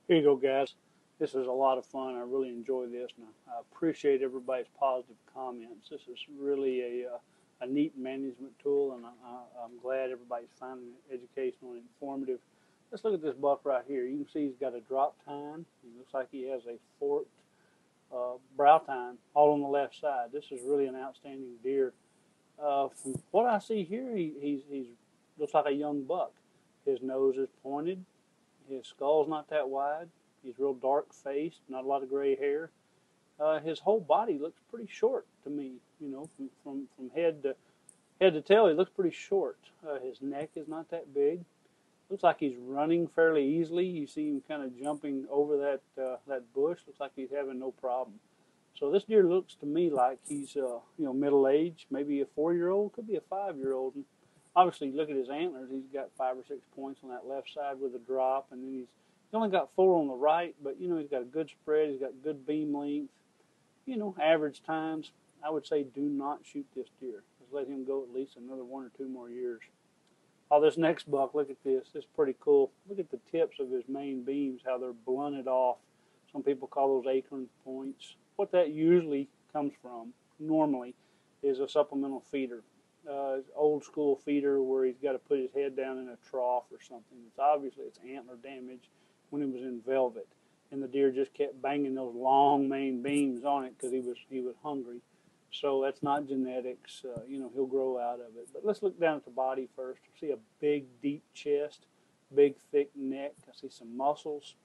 Here you go, guys. This is a lot of fun. I really enjoy this, and I appreciate everybody's positive comments. This is really a neat management tool, and I'm glad everybody's finding it educational and informative. Let's look at this buck right here. You can see he's got a drop tine. It looks like he has a forked brow tine all on the left side. This is really an outstanding deer. From what I see here, he's looks like a young buck. His nose is pointed. His skull's not that wide. He's real dark faced, not a lot of gray hair. His whole body looks pretty short to me. You know, from head to tail, he looks pretty short. His neck is not that big. Looks like he's running fairly easily. You see him kind of jumping over that bush. Looks like he's having no problem. So this deer looks to me like he's middle aged, maybe a 4-year-old, could be a 5-year-old. And obviously, look at his antlers. He's got 5 or 6 points on that left side with a drop, and then he's only got 4 on the right. But he's got a good spread. He's got good beam length. Average times. I would say do not shoot this deer. Just let him go at least another 1 or 2 more years. Oh, this next buck, look at this. This is pretty cool. Look at the tips of his main beams, how they're blunted off. Some people call those acorn points. What that usually comes from, normally, is a supplemental feeder. Old school feeder where he's got to put his head down in a trough or something. It's antler damage when it was in velvet, and the deer just kept banging those long main beams on it because he was hungry. So that's not genetics. He'll grow out of it. But let's look down at the body first. I see a big, deep chest, big, thick neck. I see some muscles.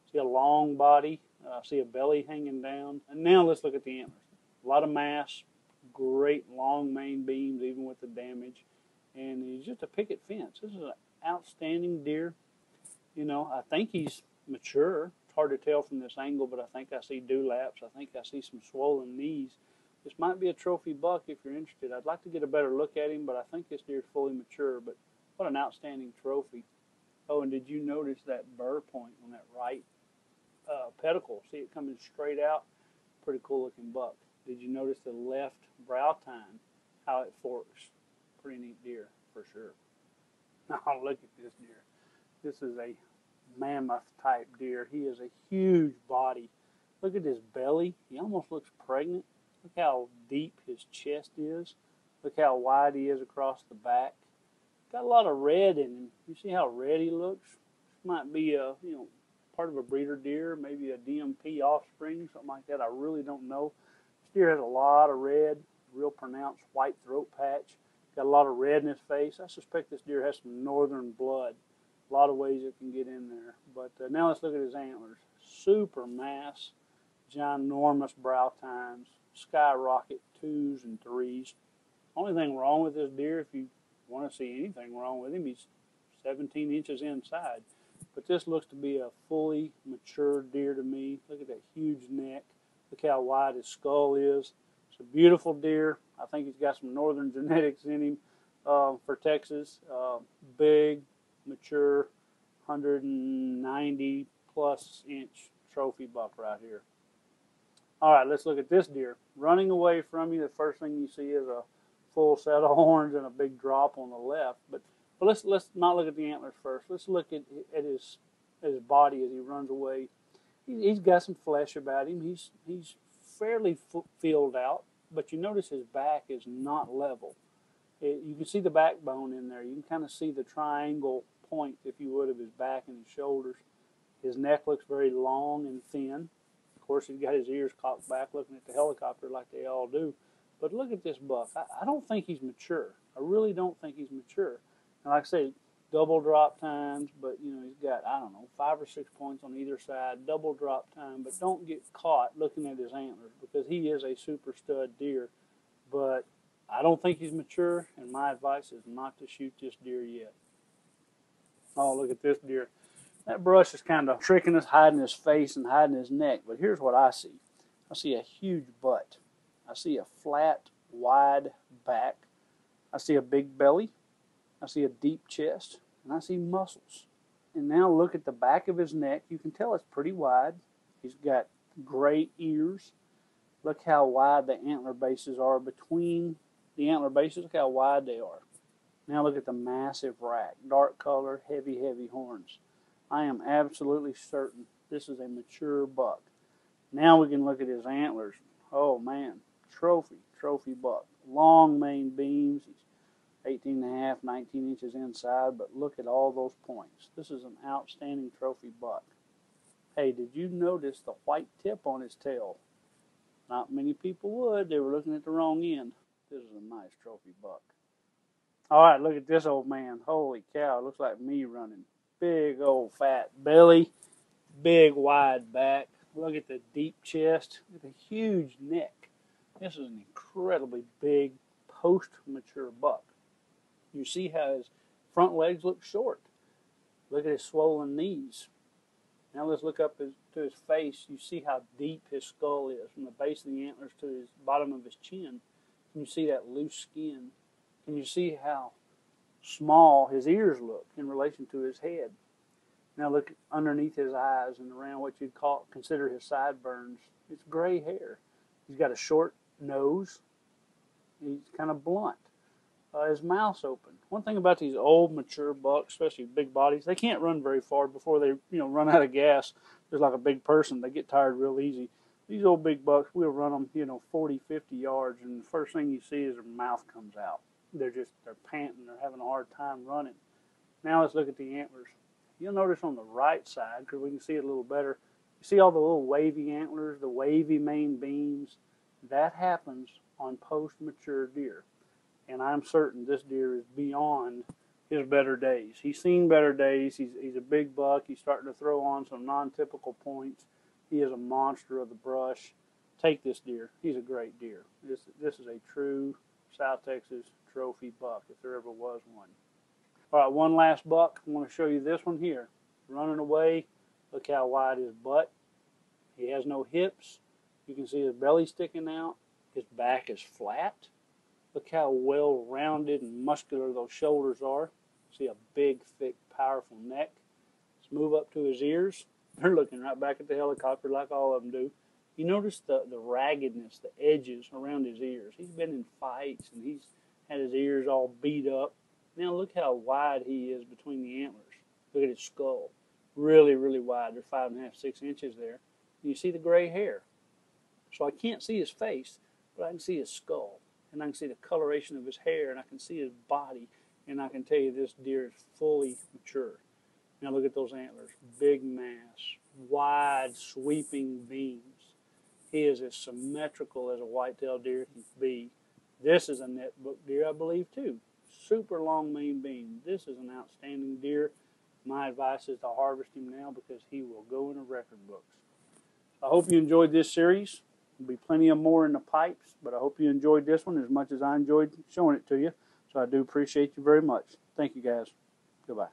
I see a long body. I see a belly hanging down. And now let's look at the antlers. A lot of mass, great long main beams, even with the damage. And he's just a picket fence. This is an outstanding deer. I think he's mature. It's hard to tell from this angle, but I think I see dewlaps. I think I see some swollen knees. This might be a trophy buck if you're interested. I'd like to get a better look at him, but I think this deer is fully mature. But what an outstanding trophy. Oh, and did you notice that burr point on that right pedicle? See it coming straight out? Pretty cool looking buck. Did you notice the left brow tine, how it forks? Pretty neat deer, for sure. Now look at this deer. This is a mammoth type deer. He has a huge body. Look at his belly. He almost looks pregnant. Look how deep his chest is. Look how wide he is across the back. Got a lot of red in him. You see how red he looks? This might be a part of a breeder deer, maybe a DMP offspring, something like that. I really don't know. This deer has a lot of red, real pronounced white throat patch. Got a lot of red in his face. I suspect this deer has some northern blood. A lot of ways it can get in there. But now let's look at his antlers. Super mass, ginormous brow tines, skyrocket 2s and 3s. Only thing wrong with this deer, if you want to see anything wrong with him, he's 17 inches inside. But this looks to be a fully mature deer to me. Look at that huge neck. Look how wide his skull is. It's a beautiful deer. I think he's got some northern genetics in him for Texas. Big, mature, 190 plus inch trophy buck right here. All right, let's look at this deer. Running away from you, the first thing you see is a full set of horns and a big drop on the left. But let's not look at the antlers first. Let's look at his body as he runs away. He's got some flesh about him. He's fairly filled out, but you notice his back is not level. You can see the backbone in there. You can kind of see the triangle point, if you would, of his back and his shoulders. His neck looks very long and thin. Of course, he's got his ears cocked back looking at the helicopter like they all do. But look at this buck. I don't think he's mature. I really don't think he's mature. And like I say, double drop times, but he's got, 5 or 6 points on either side, double drop time. But don't get caught looking at his antlers because he is a super stud deer. But I don't think he's mature, and my advice is not to shoot this deer yet. Oh, look at this deer. That brush is kind of tricking us, hiding his face and hiding his neck. But here's what I see. I see a huge butt. I see a flat, wide back. I see a big belly. I see a deep chest. And I see muscles. And now look at the back of his neck. You can tell it's pretty wide. He's got gray ears. Look how wide the antler bases are between the antler bases. Look how wide they are. Now look at the massive rack. Dark color, heavy, heavy horns. I am absolutely certain this is a mature buck. Now we can look at his antlers. Oh man, trophy buck. Long main beams. He's 18 and a half, 19 inches inside, but look at all those points. This is an outstanding trophy buck. Hey, did you notice the white tip on his tail? Not many people would. They were looking at the wrong end. This is a nice trophy buck. All right, look at this old man. Holy cow, looks like me running. Big old fat belly, big wide back. Look at the deep chest, with a huge neck. This is an incredibly big post-mature buck. You see how his front legs look short. Look at his swollen knees. Now let's look up to his face. You see how deep his skull is, from the base of the antlers to his bottom of his chin. Can you see that loose skin? Can you see how small his ears look in relation to his head? Now look underneath his eyes and around what you'd consider his sideburns. It's gray hair. He's got a short nose. He's kind of blunt. His mouth's open. One thing about these old, mature bucks, especially big bodies, they can't run very far before they, run out of gas. Just like a big person, they get tired real easy. These old big bucks, we'll run them, 40, 50 yards, and the first thing you see is their mouth comes out. They're panting. They're having a hard time running. Now let's look at the antlers. You'll notice on the right side, because we can see it a little better, you see all the little wavy antlers, the wavy main beams. That happens on post-mature deer. And I'm certain this deer is beyond his better days. He's seen better days. He's a big buck. He's starting to throw on some non-typical points. He is a monster of the brush. Take this deer. He's a great deer. This is a true South Texas trophy buck, if there ever was one. All right, one last buck. I want to show you this one here. Running away. Look how wide his butt. He has no hips. You can see his belly sticking out. His back is flat. Look how well-rounded and muscular those shoulders are. See a big, thick, powerful neck. Let's move up to his ears. They're looking right back at the helicopter like all of them do. You notice the raggedness, the edges around his ears. He's been in fights, and he's had his ears all beat up. Now look how wide he is between the antlers. Look at his skull. Really, really wide. They're 5.5, 6 inches there. And you see the gray hair. So I can't see his face, but I can see his skull. And I can see the coloration of his hair, and I can see his body, and I can tell you this deer is fully mature. Now look at those antlers. Big mass, wide, sweeping beams. He is as symmetrical as a whitetail deer can be. This is a net book deer, I believe, too. Super long main beam. This is an outstanding deer. My advice is to harvest him now because he will go in the record books. I hope you enjoyed this series. There'll be plenty of more in the pipes, but I hope you enjoyed this one as much as I enjoyed showing it to you. So I do appreciate you very much. Thank you, guys. Goodbye.